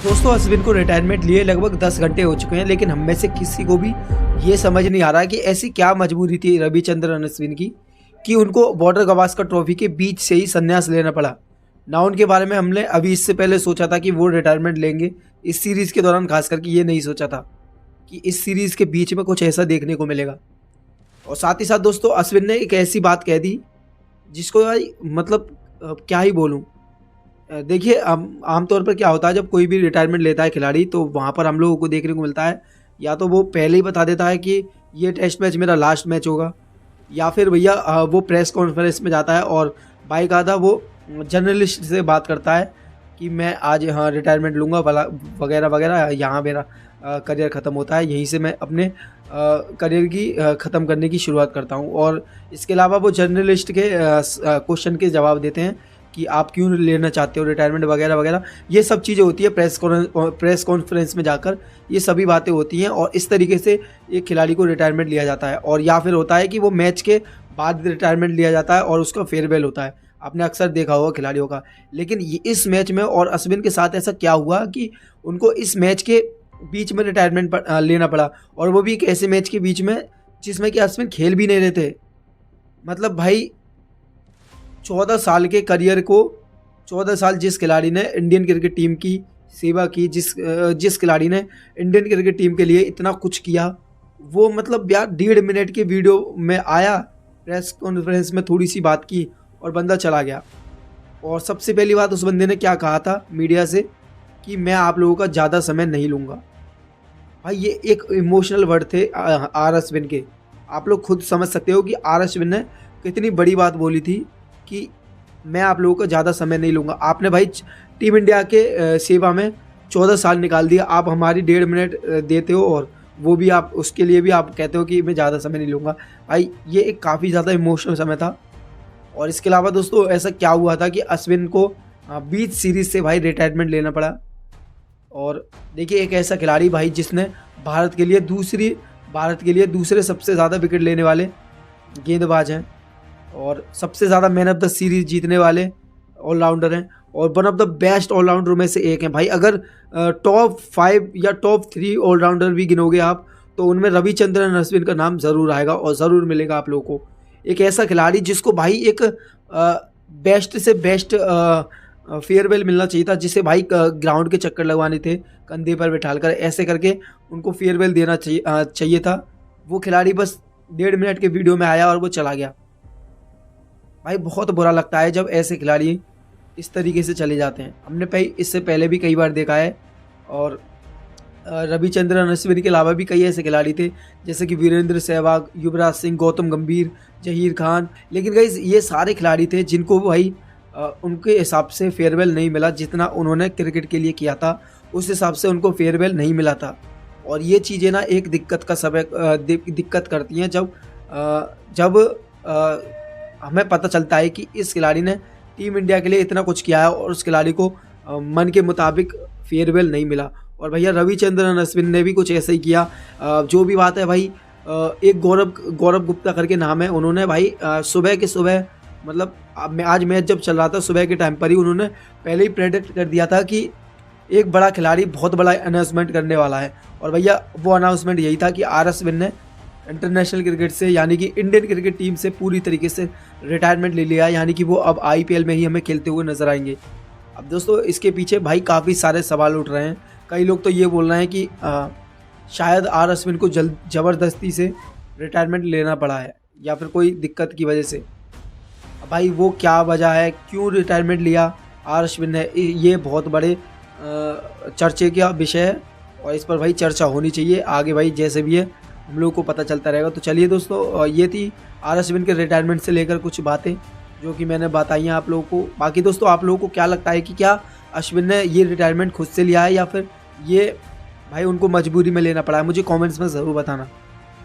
दोस्तों अश्विन को रिटायरमेंट लिए लगभग 10 घंटे हो चुके हैं, लेकिन हम में से किसी को भी ये समझ नहीं आ रहा कि ऐसी क्या मजबूरी थी रविचंद्रन अश्विन की कि उनको बॉर्डर गवास्कर ट्रॉफी के बीच से ही संन्यास लेना पड़ा। ना उनके बारे में हमने अभी इससे पहले सोचा था कि वो रिटायरमेंट लेंगे, इस सीरीज़ के दौरान खास करके ये नहीं सोचा था कि इस सीरीज़ के बीच में कुछ ऐसा देखने को मिलेगा। और साथ ही साथ दोस्तों अश्विन ने एक ऐसी बात कह दी जिसको भाई मतलब क्या ही बोलूँ। देखिए आमतौर पर क्या होता है जब कोई भी रिटायरमेंट लेता है खिलाड़ी, तो वहाँ पर हम लोगों को देखने को मिलता है या तो वो पहले ही बता देता है कि ये टेस्ट मैच मेरा लास्ट मैच होगा, या फिर भैया वो प्रेस कॉन्फ्रेंस में जाता है और बाकायदा वो जर्नलिस्ट से बात करता है कि मैं आज यहाँ रिटायरमेंट लूँगा वगैरह वगैरह, यहाँ मेरा करियर ख़त्म होता है, यहीं से मैं अपने करियर की ख़त्म करने की शुरुआत करता हूँ। और इसके अलावा वो जर्नलिस्ट के क्वेश्चन के जवाब देते हैं कि आप क्यों लेना चाहते हो रिटायरमेंट वगैरह वगैरह, ये सब चीज़ें होती है प्रेस कॉन्फ्रेंस में जाकर, ये सभी बातें होती हैं और इस तरीके से एक खिलाड़ी को रिटायरमेंट लिया जाता है। और या फिर होता है कि वो मैच के बाद रिटायरमेंट लिया जाता है और उसका फेयरवेल होता है, आपने अक्सर देखा होगा खिलाड़ियों का। लेकिन इस मैच में और अश्विन के साथ ऐसा क्या हुआ कि उनको इस मैच के बीच में रिटायरमेंट लेना पड़ा, और वो भी एक ऐसे मैच के बीच में जिसमें कि अश्विन खेल भी नहीं रहे थे। मतलब भाई 14 साल के करियर को, 14 साल जिस खिलाड़ी ने इंडियन क्रिकेट टीम की सेवा की, जिस खिलाड़ी ने इंडियन क्रिकेट टीम के लिए इतना कुछ किया, वो मतलब यार 1.5 मिनट के वीडियो में आया, प्रेस कॉन्फ्रेंस में थोड़ी सी बात की और बंदा चला गया। और सबसे पहली बात उस बंदे ने क्या कहा था मीडिया से कि मैं आप लोगों का ज़्यादा समय नहीं लूँगा। भाई ये एक इमोशनल वर्ड थे आर अश्विन के। आप लोग खुद समझ सकते हो कि आर अश्विन ने कितनी बड़ी बात बोली थी कि मैं आप लोगों का ज़्यादा समय नहीं लूँगा। आपने भाई टीम इंडिया के सेवा में 14 साल निकाल दिया, आप हमारी 1.5 मिनट देते हो और वो भी आप उसके लिए भी आप कहते हो कि मैं ज़्यादा समय नहीं लूँगा। भाई ये एक काफ़ी ज़्यादा इमोशनल समय था। और इसके अलावा दोस्तों ऐसा क्या हुआ था कि अश्विन को बीच सीरीज़ से भाई रिटायरमेंट लेना पड़ा। और देखिए एक ऐसा खिलाड़ी भाई जिसने भारत के लिए दूसरे सबसे ज़्यादा विकेट लेने वाले गेंदबाज हैं और सबसे ज़्यादा मैन ऑफ द सीरीज़ जीतने वाले ऑलराउंडर हैं और one of the best allrounder में से एक हैं। भाई अगर टॉप 5 या टॉप 3 ऑलराउंडर भी गिनोगे आप तो उनमें रविचंद्रन अश्विन का नाम ज़रूर आएगा और ज़रूर मिलेगा आप लोगों को। एक ऐसा खिलाड़ी जिसको भाई एक बेस्ट से बेस्ट फेयरवेल मिलना चाहिए था, जिसे भाई ग्राउंड के चक्कर लगवाने थे कंधे पर बैठाकर, ऐसे करके उनको फेयरवेल देना चाहिए था। वो खिलाड़ी बस 1.5 मिनट के वीडियो में आया और वो चला गया। भाई बहुत बुरा लगता है जब ऐसे खिलाड़ी इस तरीके से चले जाते हैं। हमने इससे पहले भी कई बार देखा है और रविचंद्रन अश्विन के अलावा भी कई ऐसे खिलाड़ी थे जैसे कि वीरेंद्र सहवाग, युवराज सिंह, गौतम गंभीर, जहीर खान। लेकिन गाइस ये सारे खिलाड़ी थे जिनको भाई उनके हिसाब से फेयरवेल नहीं मिला, जितना उन्होंने क्रिकेट के लिए किया था उस हिसाब से उनको फेयरवेल नहीं मिला था। और ये चीज़ें ना एक दिक्कत करती हैं जब हमें पता चलता है कि इस खिलाड़ी ने टीम इंडिया के लिए इतना कुछ किया है और उस खिलाड़ी को मन के मुताबिक फेयरवेल नहीं मिला। और भैया रविचंद्रन अश्विन ने भी कुछ ऐसा ही किया। जो भी बात है भाई, एक गौरव गुप्ता करके नाम है, उन्होंने भाई सुबह के सुबह मतलब आज मैच जब चल रहा था सुबह के टाइम पर ही उन्होंने पहले ही प्रेडिक्ट कर दिया था कि एक बड़ा खिलाड़ी बहुत बड़ा अनाउंसमेंट करने वाला है। और भैया वो अनाउंसमेंट यही था कि आर अश्विन ने इंटरनेशनल क्रिकेट से यानी कि इंडियन क्रिकेट टीम से पूरी तरीके से रिटायरमेंट ले लिया, यानी कि वो अब IPL में ही हमें खेलते हुए नजर आएंगे। अब दोस्तों इसके पीछे भाई काफ़ी सारे सवाल उठ रहे हैं। कई लोग तो ये बोल रहे हैं कि शायद आर अश्विन को ज़बरदस्ती से रिटायरमेंट लेना पड़ा है या फिर कोई दिक्कत की वजह से। भाई वो क्या वजह है, क्यों रिटायरमेंट लिया आर अश्विन ने, ये बहुत बड़े चर्चे का विषय है और इस पर भाई चर्चा होनी चाहिए आगे। भाई जैसे भी है हम लोग को पता चलता रहेगा। तो चलिए दोस्तों ये थी आर अश्विन के रिटायरमेंट से लेकर कुछ बातें जो कि मैंने बताई हैं आप लोगों को। बाकी दोस्तों आप लोगों को क्या लगता है कि क्या अश्विन ने ये रिटायरमेंट खुद से लिया है या फिर ये भाई उनको मजबूरी में लेना पड़ा है, मुझे कमेंट्स में ज़रूर बताना।